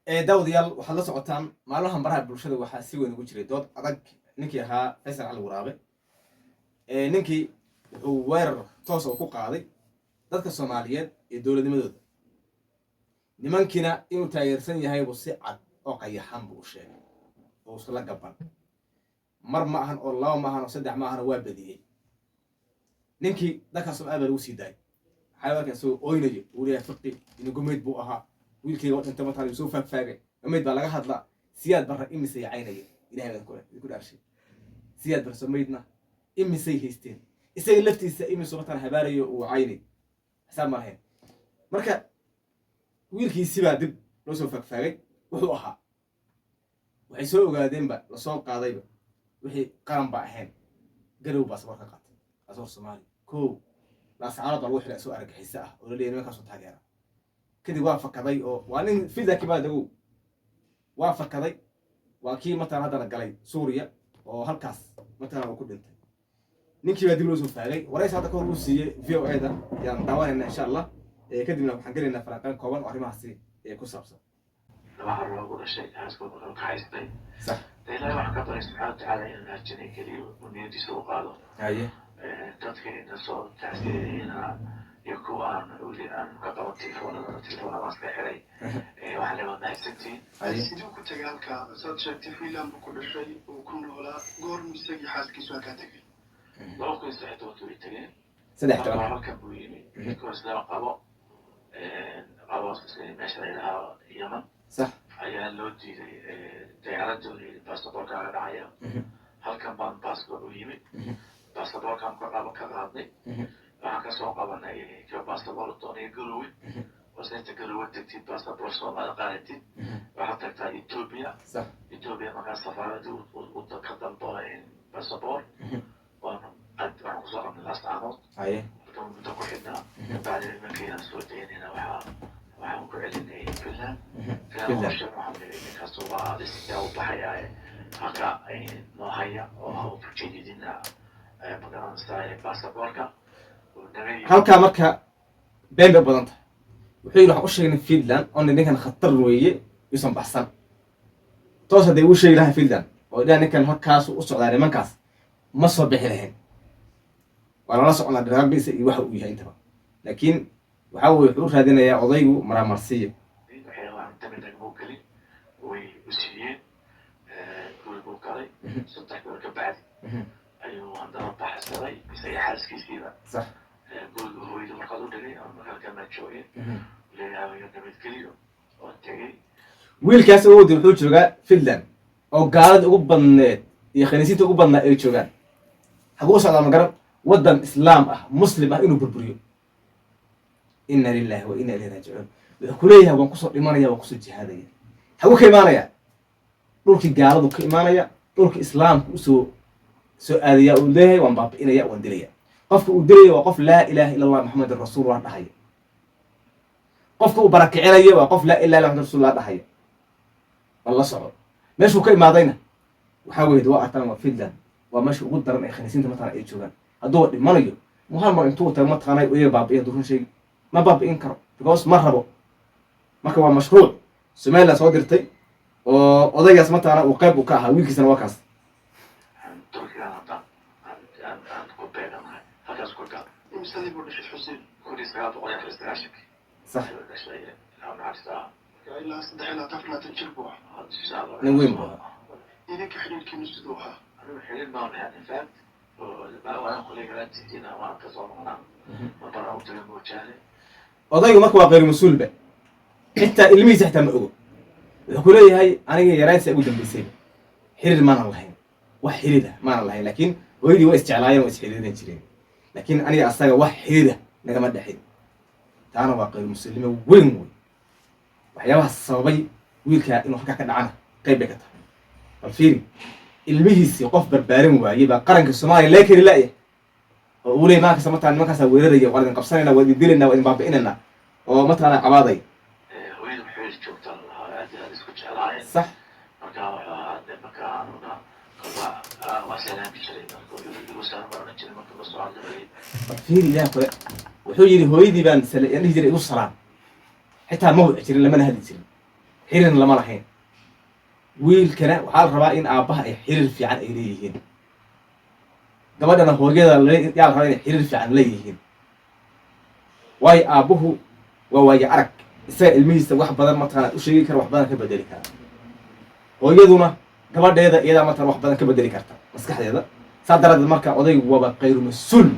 daawadayaal waxaad la socotaan maalmahan baraha bulshada waxaa si weyn ugu jiray dood adag ninkii ahaa Faysal Cali Waraabe ninkii wuxuu weerar toos ku qaaday dadka Soomaaliyeed ee dowladnimadooda nimankiina inuu taageersan yahay buu si cad oo qayaxan buu sheegay oo isla gaban mar ma ahan oo laba ma ahan oo saddex ma ahan waa badiyay ninkii dadka Soomaaliyeed lagu sii daayay xaaladaha soo ooynayo uu leeyahay fiqi inuu gumeed buu ahaa wiilkayga inta ma tahay soo faagay gumeed baa laga hadla siyaad barra imisay caynaya ilaahay baa ku dhaarshay siyaad bar sameydna imisay haysteen isaga laftiisa imisoo tan habaarayo uu caynay xisaab ma lahayn marka wiilkiisi baa dib loo soo faagay wuxuu ahaa waxay soo ogaadeenba la soo qaadayba wixii qaran ba ahayn garow baa sabar ka qaatay asoo Soomaali koow la saarada lagu xilay soo argagixisa ah oo leeyahay nimankaas oo taageera kadib waa fakaday oo waa nin fida kibaadagu waa fakaday waa kii mataan hadda la galay Suuriya oo halkaas mataan uu ku dhintay ninkii baa dib loo soo faagay wareys hadda ka hor uu siiyay VOA-da yaan daawanayna insha Allah kadibna waxaan galeynaa faraqan kooban oo arrimahaasi ku saabsan waxa loogu dhashay haaskood oo ka haystay صح ilaahay wax ka baray subxaanahu wa ta'aala in la jannay kaliyo oo niyadiisa u qaado haye dadka inta soo taasirina iyo kuwa aan weli aan ka qaban telefoonada iska xiray waxaa la wadaagsantiin siduu ku tagay halka saad sheegtay fiilan buu ku dhashay oo ku noolaa goor misagii xaaskiisu ka tagay laba kun saacad oo way tageen saddex toban halka buu yimi koos la qabo meesha la yidhaahdo Yaman صح ayaa loo diiday diyaaraddoodii baasaboorka laga dhacaya halkan baan baasaboor u yimid baasaboorkan ka qaadnay waxaan ka soo qabanay ka baasaboor doonaya garowe wasaaradda garowe tagtid baasaboor Soomaali qaadatid waxaad tagtaa Ethiopia صح Ethiopia markaa safaaradda u ka dalbanay baasaboor waxaan kusoo qabnay laascaanood haye halkan muddo ku xidhnaa bacdina markayaan soo daynayna waxaan ku celinay Finland waxaan ninkaas waa lista u baxaya halka noohaya oo fujinidina magaranaysaa baasaboorka halka marka been bay badan tahay wuxuu yiri waxaan u sheegnay Finland oo ninkan khatar weeye isan baxsan toos haday u sheegi lahaa Finland oo ninkan halkaas u socdaa nimankaas ma soo bixi lahayn wala la socon daraabisa iyo waxa uu yahay intaba laakiin waxa uu wuxuu raadinayaa odaygu maramarsiyo waxay waan tabadan uu kali way usiyeen gurigu galay saddex goor ka bacdi ayuu hadana baxsaday isagii xaaskiisiiba صح gurigu hooyada markaad u dhigay ama halka ma joogay leeyahay nabad geliyo oo tagay wiilkaas oo wuxuu joogaa Finland oo gaalada ugu badneed iyo khaniisiinta ugu badnaa ay joogaan hagu socdaa magarab wadan islaam ah muslim ah inuu burburiyo inna lillahi wa inna ilayhi raaji'un wuxuu ku leeyahay waan ku soo dhimanaya waan ku soo jihaadaya hagu ka imaanaya dhulkii gaaladu ka imaanaya dhulkii islaamku u soo aadaya uu leeyahay waan baabi'inaya waan dilaya qofka uu dilaya waa qof laa ilaaha illa allah muhammadur rasuulullah dhahaya qofka uu barakicinaya waa qof laa ilaaha illa muhammadur rasuulullah dhahaya walla socod meeshuu ka imaadayna waxa weeye waa artaan waa Finland waa meesha ugu daran ee khaniisiinta mataan ay joogaan hadduu dhimanayo muhammad intuu taag ma taqaanay oo baabi'in durun shay ma baabi'in karo because ma rabo marka waa mashruuc Soomaaliya soo dirtay oo odaygaas mataan uu qayb u ka ahaa wiilkiisana waa kaas turkiga hadda aan ku beeganahay halkaas ku gal imsadii buu dhashay Xuseen kudii sagaal boqol iyo sagaashan صح ilaa saddex ilaa afar jir buu ahaa nin weyn buu ahaa idinka xidhiidhkiinu siduu ahaa xidhiidh baan lahaa infact waan kulay garantiina waan ka soo noqnaa marban u tagay moojaale odaygu marka waa qeyr mas'uulba xitaa ilmihiisa xitaa ma ogo wuxuu ku leeyahay aniga yaraansi ugu dambeysay xiriir maanan lahayn wax xiriir maanan lahayn laakiin hooyadii waa isjeclaayeen oo isxiriirin jireen laakiin aniga asaga wax xiriir nagama dhaxin taana waa qeyr musliimo weyn weyn waxyaabaha sababay wiilka inuu halka ka dhacana qayb ka tahay bal fiiri ilmihiisi qof barbaarin waayay baa qaranka Soomaaliya la kari laayay oo uu leeyahay marka samataan nimankaas weeraraya waa idin qabsanayna waa idin dilayna waa idin baabi'inayna oo mataan qabaaday hooyadu waxay joogtaa aad isku jeclaayeen صح marka marka waa salaam jiray marka uu salaam baran jiray marka la soo hadlay fiiri ilaa kale wuxuu yiri hooyadii baan salaam jiray igu salaam xitaa ma uu jirin lama hadli jirin xiriirna lama lahayn wiilkana waxaa la rabaa in aabbaha ay xiriir fiican ay leeyihiin gabadhana hooyada yaa la rabaa inay xiriir fiican leeyihiin waayo aabbuhu waa waayo arag isaga ilmihiisa wax badan mataqaana u sheegi kara wax badan ka bedeli kara hooyaduna gabadheeda iyadaa mataqana wax badan ka bedeli karta maskaxdeeda saa daraaddeed marka odaygu waaba qayru mas-uul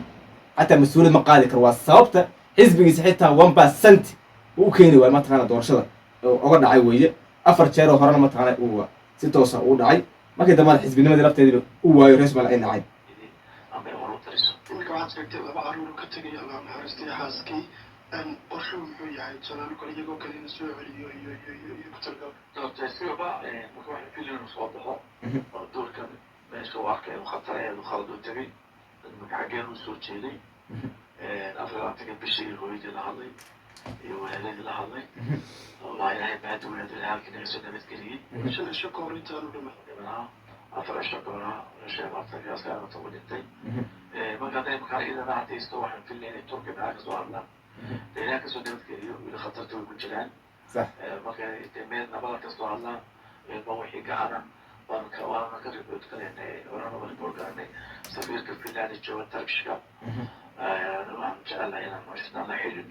xataa mas-uuliyad ma qaadi karo waa sababta xisbigiisa xitaa 1% uu u keeni waayo mataqaana doorashada oga dhacay weeye 4 jeer oo horena mataqaana uu si toosa u dhacay markii dambana xisbinimadii lafteediiba u waayo rees mal ay nacay ama hore u tariso marka waxaad sheegtay laba caruur ka tegay allah naxariistay xaaskii qorsho muxuu yahay tusaale kale iyagoo kale in soo celiyo iyo ku talgal doctor siba marka waxay filin soo baxo oo doorka meesha uu arkay khatar ee khalad u tagay magacageen uu soo jeeday afraadka bishii hooyadii la hadlay iyo walaaladii la hadlay والله إلهي بعد ولاد العالم كنا يسونا متكلين شنو الشكر انت انا أفر الشكر شيء ما تفكر أصلا طول الدين ما قدر يمكن إذا ما عندي استوى في الليل التركي معك صورنا لأنك سونا متكلين وإذا خطرت بالجلال صح ما كان يتمين نبغى كصورنا الموحي كأنا وأنا كذا بتكلم وأنا بقول كأني سفير في الليل الجو التركشكا وأنا شاء الله أنا مش نلا حلو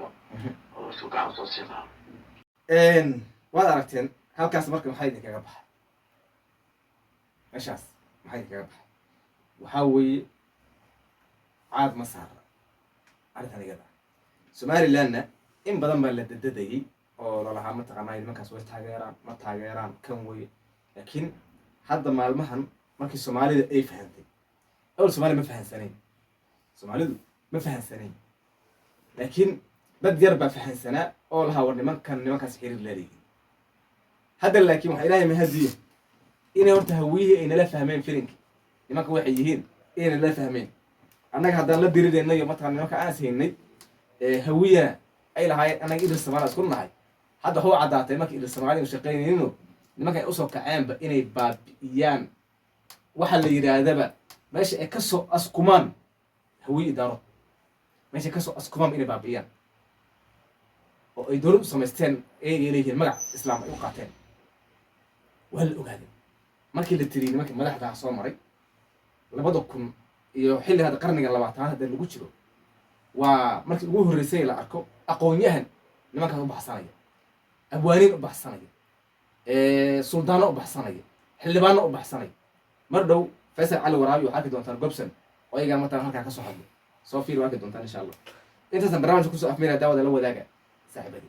وسوق عم تصيرها waad aragteen halkaas marka maxaa idinkaga baxay meeshaas maxaa idinkaga baxay waxaa weeye caad ma saara arrintan iyada somalilandna in badan baa la dadadayay oo lalahaa mataqaanaa nimankaas way taageeraan ma taageeraan kan weye laakiin hadda maalmahan markii soomaalida ay fahantay awal soomaalida ma fahansanayn soomaalidu ma fahansanayn laakiin dad yar baa fahansanaa oo lahaa war nimankaas xiriir leeyihiin hadda laakiin waxaa ilaahay mahadiyo inay horta hawiyihii ay nala fahmeen filinka nimanka waxay yihiin inay nala fahmeen annaga haddaan la diriraynayo mataqana nimanka aan haynay hawiyana ay lahaayeen annaga idris samaala isku nahay hadda waxu caddaatay marka idris samaali inu shaqaynayno nimanka ay usoo kaceenba inay baabi'iyaan waxa la yidhaahdaba meesha ay kasoo askumaan hawiye idaaro meesha ay kasoo askumaan inay baabi'iyaan oo ay dowlad u samaysteen ayay leeyihiin magac islaam ay u qaateen waa la ogaaday markii la tiriyey nimankii madaxda soo maray 2000 iyo xilli hadda qarniga 20 hadda lagu jiro waa markii ugu horreysay la arko aqoon-yahan nimankaas u baxsanaya abwaaniin u baxsanaya suldaano u baxsanaya xildhibaano u baxsanaya mar dhow faysal cali waraabi waxaa arki doontaan gobson oo ayagaa mataan halkaa ka soo hadlay soo fiir waa arki doontaan insha allah intaasan barnaamijka kusoo afmeynaya daawada la wadaaga صاحبتي